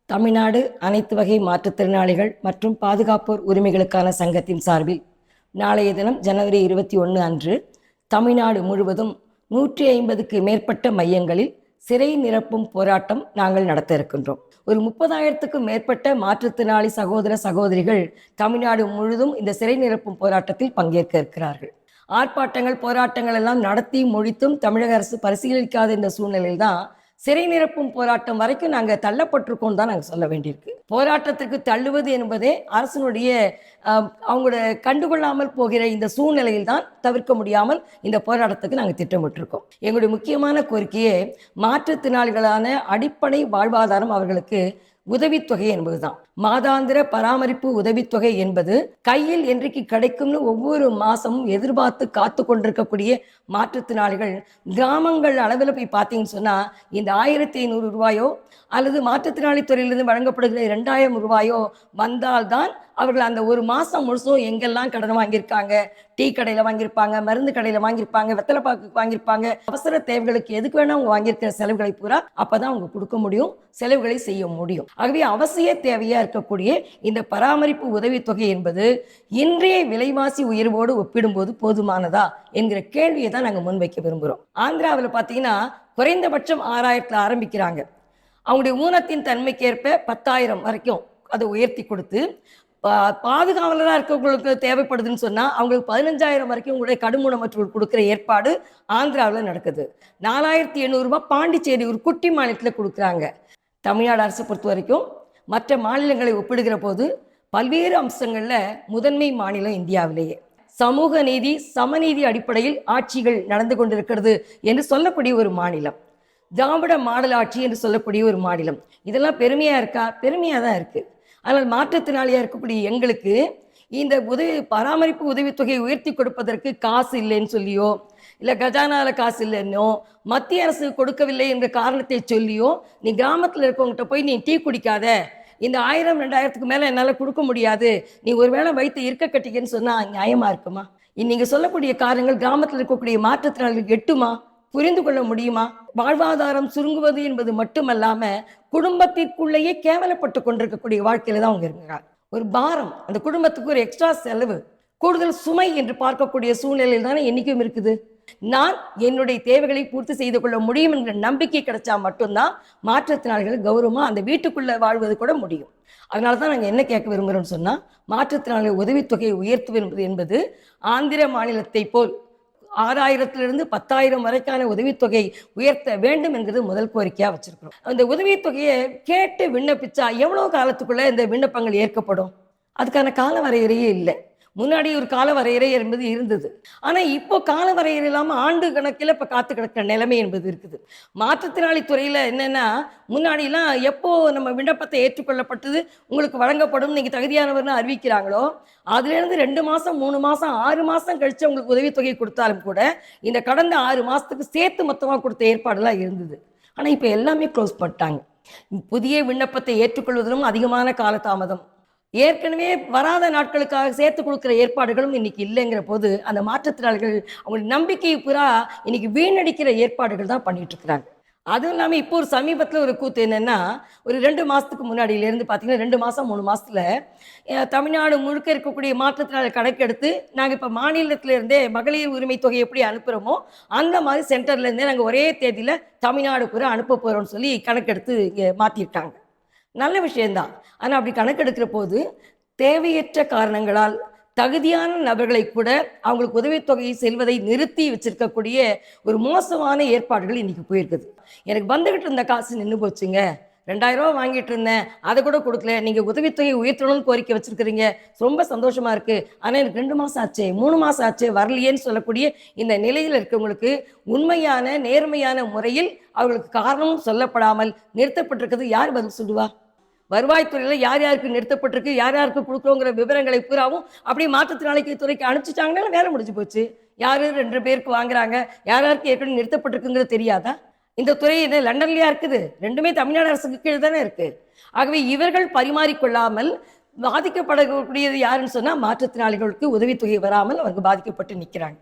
தமிழ்நாடு அனைத்து வகை மாற்றுத்திறனாளிகள் மற்றும் பாதுகாப்போர் உரிமைகளுக்கான சங்கத்தின் சார்பில் நாளைய தினம் ஜனவரி 21 அன்று தமிழ்நாடு முழுவதும் 150க்கு மேற்பட்ட மையங்களில் சிறை நிரப்பும் போராட்டம் நாங்கள் நடத்த இருக்கின்றோம். ஒரு 30,000க்கும் மேற்பட்ட மாற்றுத்திறனாளி சகோதர சகோதரிகள் தமிழ்நாடு முழுவதும் இந்த சிறை நிரப்பும் போராட்டத்தில் பங்கேற்க இருக்கிறார்கள். ஆர்ப்பாட்டங்கள் போராட்டங்கள் எல்லாம் நடத்தி முடித்தும் தமிழக அரசு பரிசீலிக்காத இந்த சூழ்நிலையில் தான் சிறை நிரப்பும் போராட்டம் வரைக்கும் நாங்கள் தள்ளப்பட்டிருக்கோம் தான் நாங்கள் சொல்ல வேண்டியிருக்கு. போராட்டத்திற்கு தள்ளுவது என்பதே அரசனுடைய அவங்களோட கண்டுகொள்ளாமல் போகிற இந்த சூழ்நிலையில் தான் தவிர்க்க முடியாமல் இந்த போராட்டத்துக்கு நாங்கள் திட்டமிட்டிருக்கோம். எங்களுடைய முக்கியமான கோரிக்கையே மாற்றுத்திறனாளிகளான அடிப்படை வாழ்வாதாரம் அவர்களுக்கு உதவித்தொகை என்பதுதான். மாதாந்திர பராமரிப்பு உதவித்தொகை என்பது கையில் என்றைக்கு கிடைக்கும்னு ஒவ்வொரு மாசமும் எதிர்பார்த்து காத்து கொண்டிருக்கக்கூடிய மாற்றுத்திறனாளிகள் கிராமங்கள் அளவில் போய் பார்த்தீங்கன்னு சொன்னா இந்த 1,500 ரூபாயோ அல்லது மாற்றுத்திறனாளி துறையிலிருந்து வழங்கப்படுகிற 2,000 ரூபாயோ வந்தால்தான் அவர்கள் அந்த ஒரு மாதம் முழுசும் எங்கெல்லாம் கடன் வாங்கியிருக்காங்க, டீ கடையில் வாங்கியிருப்பாங்க, மருந்து கடையில் வாங்கியிருப்பாங்க, வெத்தலைப்பாக்கு வாங்கியிருப்பாங்க, அவசர தேவைகளுக்கு எதுக்கு வேணா அவங்க வாங்கியிருக்கிற செலவுகளை பூரா அப்பதான் அவங்க கொடுக்க முடியும், செலவுகளை செய்ய முடியும். ஆகவே அவசிய தேவையா இருக்கக்கூடிய இந்த பராமரிப்பு உதவித்தொகை என்பது இன்றைய விலைவாசி உயர்வோடு ஒப்பிடும்போது போதுமானதா என்கிற கேள்வியை தான் நாங்கள் முன்வைக்க விரும்புகிறோம். ஆந்திராவில் பார்த்தீங்கன்னா குறைந்தபட்சம் 6,000 ஆரம்பிக்கிறாங்க. அவங்களுடைய ஊனத்தின் தன்மைக்கேற்ப 10,000 வரைக்கும் அதை உயர்த்தி கொடுத்து பாதுகாவலராக இருக்கவங்களுக்கு தேவைப்படுதுன்னு சொன்னால் அவங்களுக்கு 15,000 வரைக்கும் உங்களுடைய கடுமூனமற்றவர்கள் கொடுக்குற ஏற்பாடு ஆந்திராவில் நடக்குது. 4,800 ரூபாய் பாண்டிச்சேரி ஒரு குட்டி மாநிலத்தில் கொடுக்குறாங்க. தமிழ்நாடு அரசை பொறுத்த வரைக்கும் மற்ற மாநிலங்களை ஒப்பிடுகிற போது பல்வேறு அம்சங்களில் முதன்மை மாநிலம் இந்தியாவிலேயே. சமூக நீதி சமநீதி அடிப்படையில் ஆட்சிகள் நடந்து கொண்டிருக்கிறது என்று சொல்லக்கூடிய ஒரு மாநிலம். திராவிட மாடல் ஆட்சி என்று சொல்லக்கூடிய ஒரு மாநிலம். இதெல்லாம் பெருமையாக இருக்கா? பெருமையாக தான் இருக்குது. ஆனால் மாற்றுத்திறனாளியாக இருக்கக்கூடிய எங்களுக்கு இந்த பராமரிப்பு உதவித்தொகையை உயர்த்தி கொடுப்பதற்கு காசு இல்லைன்னு சொல்லியோ இல்லை கஜானாவில் காசு இல்லைன்னோ மத்திய அரசு கொடுக்கவில்லை என்ற காரணத்தை சொல்லியோ நீ கிராமத்தில் இருக்கவங்ககிட்ட போய் நீ டீ குடிக்காத, இந்த 1,000-2,000க்கு மேலே என்னால் கொடுக்க முடியாது, நீ ஒருவேளை வைத்து இருக்க கட்டிக்கன்னு சொன்னால் நியாயமாக இருக்குமா? நீங்கள் சொல்லக்கூடிய காரணங்கள் கிராமத்தில் இருக்கக்கூடிய மாற்றுத்திறனாளிகளுக்கு எட்டுமா? புரிந்து கொள்ள முடியுமா? வாழ்வாதாரம் சுருங்குவது என்பது மட்டுமல்லாம குடும்பத்திற்குள்ளேயே கேவலப்பட்டு கொண்டிருக்கக்கூடிய வாழ்க்கையில தான் அவங்க இருக்காங்க. ஒரு பாரம், அந்த குடும்பத்துக்கு ஒரு எக்ஸ்ட்ரா செலவு, கூடுதல் சுமை என்று பார்க்கக்கூடிய சூழ்நிலையில் தானே என்னைக்கும் இருக்குது. நான் என்னுடைய தேவைகளை பூர்த்தி செய்து கொள்ள முடியும் என்கிற நம்பிக்கை கிடைச்சா மட்டும்தான் மாற்றுத்திறனாளிகள் கௌரவமா அந்த வீட்டுக்குள்ள வாழ்வது கூட முடியும். அதனாலதான் நாங்கள் என்ன கேட்க விரும்புகிறோம்னு சொன்னா, மாற்றுத்திறனாளிகள் உதவித்தொகையை உயர்த்துவது என்பது ஆந்திர மாநிலத்தை போல் 6,000 10,000 வரைக்கான உதவித்தொகை உயர்த்த வேண்டும் என்கிறது முதல் கோரிக்கையா வச்சிருக்கிறோம். அந்த உதவித்தொகையை கேட்டு விண்ணப்பிச்சா எவ்வளவு காலத்துக்குள்ள இந்த விண்ணப்பங்கள் ஏற்கப்படும்? அதுக்கான கால வரையறையே இல்லை. முன்னாடி ஒரு கால வரையறை என்பது இருந்தது. ஆனா இப்போ கால வரையறை இல்லாமல் ஆண்டு கணக்கில் இப்போ காத்து கிடக்கிற நிலைமை என்பது இருக்குது. மாற்றுத்திறனாளி துறையில என்னன்னா, முன்னாடிலாம் எப்போ நம்ம விண்ணப்பத்தை ஏற்றுக்கொள்ளப்பட்டது உங்களுக்கு வழங்கப்படும், நீங்க தகுதியானவர்னு அறிவிக்கிறாங்களோ அதுலேருந்து 2 மாசம் 3 மாசம் 6 மாசம் கழிச்சு உங்களுக்கு உதவித்தொகை கொடுத்தாலும் கூட இந்த கடந்த 6 மாசத்துக்கு சேர்த்து மொத்தமாக கொடுத்த ஏற்பாடுலாம் இருந்தது. ஆனா இப்போ எல்லாமே க்ளோஸ் பண்ணிட்டாங்க. புதிய விண்ணப்பத்தை ஏற்றுக்கொள்வதிலும் அதிகமான காலதாமதம், ஏற்கனவே வராத நாட்களுக்காக சேர்த்து கொடுக்குற ஏற்பாடுகளும் இன்னைக்கு இல்லைங்கிற போது அந்த மாற்றுத்திறனாளிகள் அவங்களுடைய நம்பிக்கையை பூரா இன்னைக்கு வீணடிக்கிற ஏற்பாடுகள் தான் பண்ணிட்டு இருக்கிறாங்க. அதுவும் இல்லாமல் இப்போ ஒரு சமீபத்தில் ஒரு கூத்து என்னன்னா, ஒரு 2 மாதத்துக்கு முன்னாடியிலேருந்து பார்த்தீங்கன்னா 2 மாதம் 3 மாதத்தில் தமிழ்நாடு முழுக்க இருக்கக்கூடிய மாற்றுத்திறனாளி கணக்கெடுத்து நாங்கள் இப்போ மாநிலத்திலேருந்தே மகளிர் உரிமை தொகை எப்படி அனுப்புகிறோமோ அந்த மாதிரி சென்டர்லேருந்தே நாங்கள் ஒரே தேதியில் தமிழ்நாடு பூரா அனுப்ப போகிறோம்னு சொல்லி கணக்கெடுத்து இங்கே மாற்றிருக்காங்க. நல்ல விஷயம்தான். ஆனால் அப்படி கணக்கெடுக்கிற போது தேவையற்ற காரணங்களால் தகுதியான நபர்களை கூட அவங்களுக்கு உதவித்தொகையை செல்வதை நிறுத்தி வச்சிருக்கக்கூடிய ஒரு மோசமான ஏற்பாடுகள் இன்னைக்கு போயிருக்குது. எனக்கு வந்துகிட்டு இருந்த காசு நின்று போச்சுங்க, 2,000 ரூபா வாங்கிட்டு இருந்தேன், அதை கூட கொடுக்கல, நீங்க உதவித்தொகை உயர்த்தணும்னு கோரிக்கை வச்சிருக்கிறீங்க, ரொம்ப சந்தோஷமா இருக்கு, ஆனால் எனக்கு 2 மாசம் ஆச்சு 3 மாசம் ஆச்சு வரலையேன்னு சொல்லக்கூடிய இந்த நிலையில் இருக்கவங்களுக்கு உண்மையான நேர்மையான முறையில் அவர்களுக்கு காரணமும் சொல்லப்படாமல் நிறுத்தப்பட்டிருக்கிறது யார் பதில் சொல்லுவா? வருவாய்த்துறையில் யார் யாருக்கு நிறுத்தப்பட்டிருக்கு, யார் யாருக்கு கொடுக்குறோங்கிற விவரங்களை பூராவும் அப்படியே மாற்றுத்திறனாளிக்கு துறைக்கு அனுப்பிச்சிட்டாங்கன்னா வேலை முடிஞ்சு போச்சு. யார் 2 பேருக்கு வாங்குறாங்க, யார் யாருக்கு ஏற்கனவே நிறுத்தப்பட்டிருக்குங்கிறது தெரியாதா? இந்த துறை என்ன லண்டன்லையா இருக்குது? ரெண்டுமே தமிழ்நாடு அரசுக்கு கீழே தானே இருக்கு. ஆகவே இவர்கள் பரிமாறிக்கொள்ளாமல் பாதிக்கப்படக்கூடியது யாருன்னு சொன்னால் மாற்றுத்திறனாளிகளுக்கு உதவித்தொகை வராமல் அவங்க பாதிக்கப்பட்டு நிற்கிறாங்க.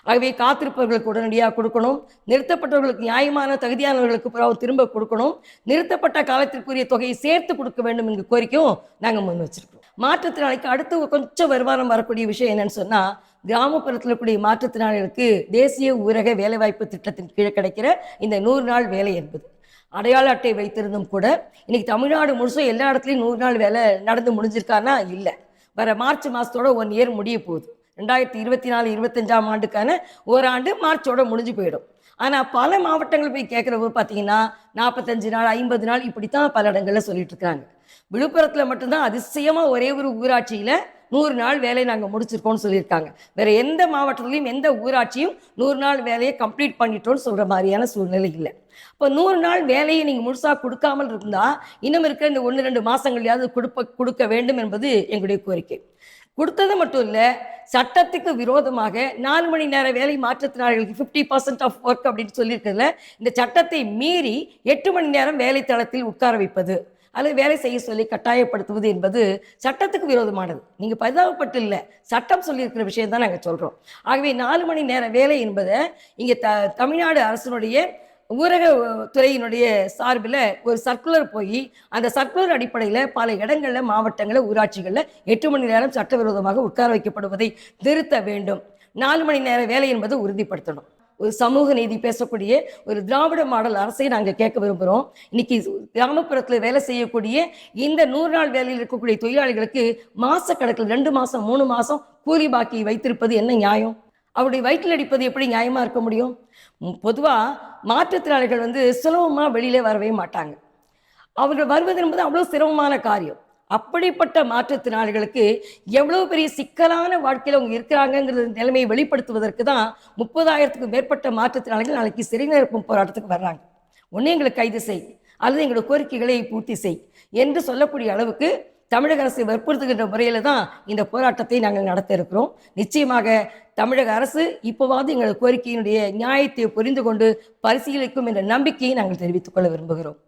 ஆகவே காத்திருப்பவர்களுக்கு உடனடியாக கொடுக்கணும், நிறுத்தப்பட்டவர்களுக்கு நியாயமான தகுதியானவர்களுக்கு பிறகு திரும்ப கொடுக்கணும், நிறுத்தப்பட்ட காலத்திற்குரிய தொகையை சேர்த்து கொடுக்க வேண்டும் என்ற கோரிக்கையும் நாங்கள் முன் வச்சிருக்கோம். மாற்றுத்திறனாளிக்கு அடுத்து கொஞ்சம் வருமானம் வரக்கூடிய விஷயம் என்னன்னு சொன்னால், கிராமப்புறத்தில் இருக்கக்கூடிய மாற்றுத்திறனாளிகளுக்கு தேசிய ஊரக வேலைவாய்ப்பு திட்டத்தின் கீழே கிடைக்கிற இந்த 100 நாள் வேலை என்பது அடையாள அட்டை வைத்திருந்தும் கூட இன்னைக்கு தமிழ்நாடு முழுசும் எல்லா இடத்துலையும் 100 நாள் வேலை நடந்து முடிஞ்சிருக்கான்னா இல்லை. வர மார்ச் மாதத்தோட 1 இயர் முடிய போகுது. 2024-25 ஆண்டுக்கான ஓராண்டு மார்ச்சோட முடிஞ்சு போயிடும். ஆனால் பல மாவட்டங்கள் போய் கேட்குறப்போ பார்த்தீங்கன்னா 45 நாள் 50 நாள் இப்படித்தான் பல இடங்களில் சொல்லிட்டு இருக்காங்க. விழுப்புரத்தில் மட்டும்தான் அதிசயமாக ஒரே ஒரு ஊராட்சியில் 100 நாள் வேலையை நாங்கள் முடிச்சிருக்கோம்னு சொல்லியிருக்காங்க. வேற எந்த மாவட்டத்திலையும் எந்த ஊராட்சியும் 100 நாள் வேலையை கம்ப்ளீட் பண்ணிட்டோம்னு சொல்கிற மாதிரியான சூழ்நிலை இல்லை. இப்போ 100 நாள் வேலையை நீங்கள் முழுசாக கொடுக்காமல் இருந்தால் இன்னும் இருக்கிற இந்த 1-2 மாதங்களையாவது கொடுக்க வேண்டும் என்பது எங்களுடைய கோரிக்கை. கொடுத்தது மட்டும் இல்லை, சட்டத்துக்கு விரோதமாக 4 மணி நேர வேலை மாற்றுத்திறனாளிகளுக்கு 50% ஆஃப் ஒர்க் அப்படின்னு சொல்லியிருக்கிறதுல இந்த சட்டத்தை மீறி 8 மணி நேரம் வேலை தளத்தில் உட்கார வைப்பது அல்லது வேலை செய்ய சொல்லி கட்டாயப்படுத்துவது என்பது சட்டத்துக்கு விரோதமானது. நீங்கள் பரிதாபப்பட்டு இல்லை, சட்டம் சொல்லியிருக்கிற விஷயம் தான் நாங்கள் சொல்கிறோம். ஆகவே 4 மணி நேர வேலை என்பதை இங்கே தமிழ்நாடு அரசினுடைய ஊரக துறையினுடைய சார்பில் ஒரு சர்க்குலர் போய் அந்த சர்க்குலர் அடிப்படையில் பல இடங்களில் மாவட்டங்களில் ஊராட்சிகளில் 8 மணி நேரம் சட்டவிரோதமாக உட்கார வைக்கப்படுவதை நிறுத்த வேண்டும். 4 மணி நேர வேலை என்பதை உறுதிப்படுத்தணும். ஒரு சமூக நீதி பேசக்கூடிய ஒரு திராவிட மாடல் அரசை நாங்கள் கேட்க விரும்புகிறோம். இன்னைக்கு கிராமப்புறத்தில் வேலை செய்யக்கூடிய இந்த 100 நாள் வேலையில் இருக்கக்கூடிய தொழிலாளிகளுக்கு மாசக்கணக்கில் 2 மாதம் 3 மாதம் கூலி பாக்கி வைத்திருப்பது என்ன நியாயம்? அவருடைய வயிற்றில் அடிப்பது எப்படி நியாயமாக இருக்க முடியும்? பொதுவாக மாற்றுத்திறனாளிகள் சுலபமாக வெளியிலே வரவே மாட்டாங்க. அவர்கள் வருவது என்பது அவ்வளோ சிரமமான காரியம். அப்படிப்பட்ட மாற்றுத்திறனாளிகளுக்கு எவ்வளோ பெரிய சிக்கலான வாழ்க்கையில் அவங்க இருக்கிறாங்கங்கிற நிலைமையை வெளிப்படுத்துவதற்கு தான் 30,000க்கும் மேற்பட்ட மாற்றுத்திறனாளிகள் நாளைக்கு சிறை நிரப்பும் போராட்டத்துக்கு வர்றாங்க. ஒன்று எங்களுக்கு கைது செய் அல்லது எங்களோட கோரிக்கைகளை பூர்த்தி செய் என்று சொல்லக்கூடிய அளவுக்கு தமிழக அரசை வற்புறுத்துகின்ற முறையில் தான் இந்த போராட்டத்தை நாங்கள் நடத்த இருக்கிறோம். நிச்சயமாக தமிழக அரசு இப்போவாவது எங்கள் கோரிக்கையினுடைய நியாயத்தை புரிந்து கொண்டு பரிசீலிக்கும் என்ற நம்பிக்கையை நாங்கள் தெரிவித்துக் கொள்ள விரும்புகிறோம்.